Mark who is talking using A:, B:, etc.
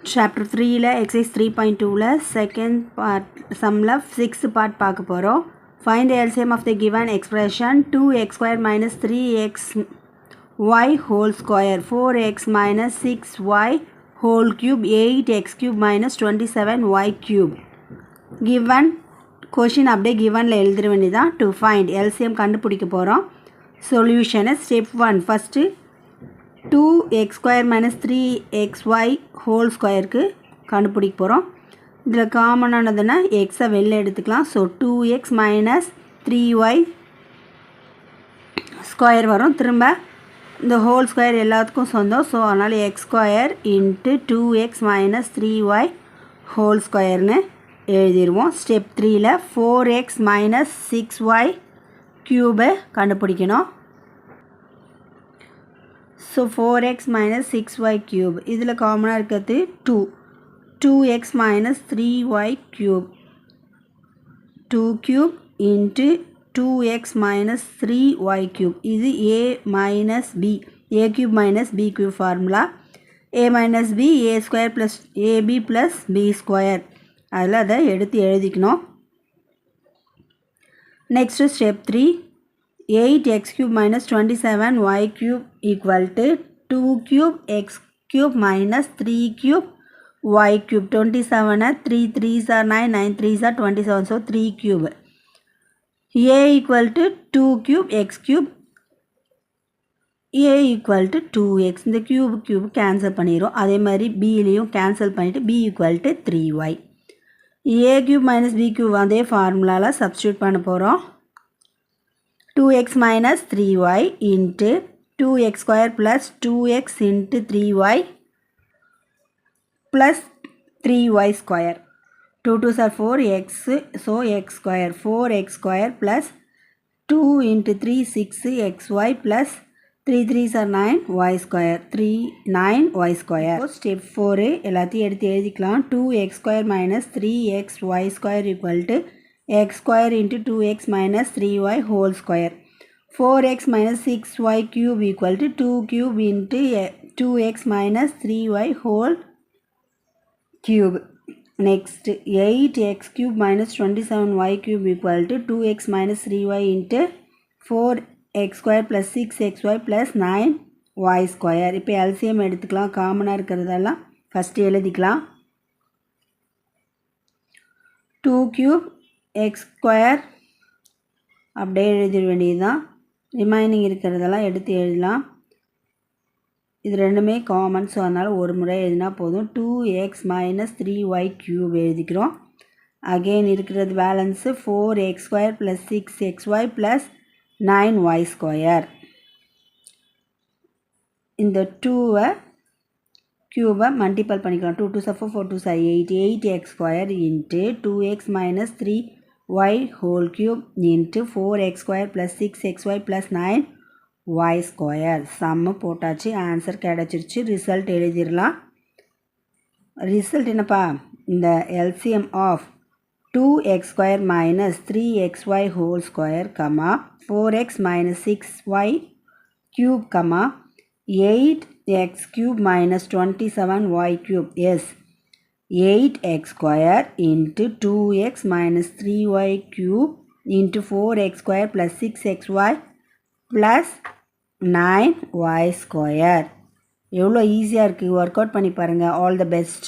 A: Chapter 3 exercise 3.2 second part sumல 6th part பார்க்க போறோம். Find the LCM of the given expression 2x square minus 3xy whole square 4x minus 6y whole cube 8x cube minus 27y cube. Given question அப்படியே givenல எழுதிர வேண்டியதான். To find LCM கண்டுபிடிக்க போறோம். Solution step 1 first 2x square minus 3xy whole squareக்கு கண்டுபிடிக்க போகிறோம். இதில் காமனானதுன்னா எக்ஸை வெளில எடுத்துக்கலாம். So 2x minus 3y square வரும். திரும்ப இந்த ஹோல் ஸ்கொயர் எல்லாத்துக்கும் சொந்தம். ஸோ அதனால் X square into 2x minus 3y whole ஸ்கொயர்னு எழுதிடுவோம். ஸ்டெப் 3ல் 4x minus 6y க்யூபை கண்டுபிடிக்கணும். So 4x minus 6y cube இதில் காமனாக இருக்கிறது 2x minus 3y cube 2 cube into 2x minus 3y cube இது a minus b a cube minus b cube formula a minus b a square plus ab plus b square அதில் அதை எடுத்து எழுதிக்கணும். Next step 3 8x cube minus 27y cube equal to 2 cube x cube minus 3 cube y cube 27 3 3s are 9 9 3s are 27 so 3 cube a equal to 2 cube x cube a equal to 2x இந்த cube cancel பண்ணிரும். அதே மாதிரி b லையும் cancel பண்ணிட்டு b equal to 3y a cube minus b cube அதே ஃபார்முலால substitute பண்ண போகிறோம். 2x minus 3y into 2x square plus 2x into 3y plus 3y square 2 2s are 4x so x square 4x square plus 2 into 3 6xy plus 3 3s are 9y square 3 9y square. So step 4 எல்லாத்தையும் எடுத்து எழுதிக்கலாம். 2x square minus 3xy square equal to x square into 2x minus 3y whole square 4x minus 6y cube equal to 2 cube into 2x minus 3y whole cube. Next 8x cube minus 27y cube equal to 2x minus 3y into 4x square plus 6xy plus 9y square. இப்போ LCM எடுத்துக்கலாம். காமனாக இருக்கிறதெல்லாம் first எழுதிக்கலாம். 2 cube x square அப்படியே எழுதிட வேண்டியதுதான். Remaining இருக்கிறதெல்லாம் எடுத்து எழுதலாம். இது ரெண்டுமே காமன் ஸோ அதனால் ஒரு முறை எழுதினா போதும். 2x minus 3y cube எழுதிக்கிறோம். அகெயின் இருக்கிறது balance 4x square plus 6xy plus 9y square. இந்த 2வை க்யூபை மல்டிபிள் பண்ணிக்கலாம். 2 2s are 4 4 2s are 8 8x square into 2x minus 3y whole cube into 4x square plus 6xy plus 9y square. சம்மு போட்டாச்சு. Answer கிடச்சிருச்சு. Result எழுதிடலாம். Result என்னப்பா? இந்த LCM of 2x square minus 3xy whole square 4x minus 6y cube 8x cube minus 27y cube is 8x square into 2x minus 3y cube into 4x square plus 6xy plus 9y square. எவ்வளோ ஈஸியாக இருக்குது. Work out பண்ணி பாருங்கள். All the best.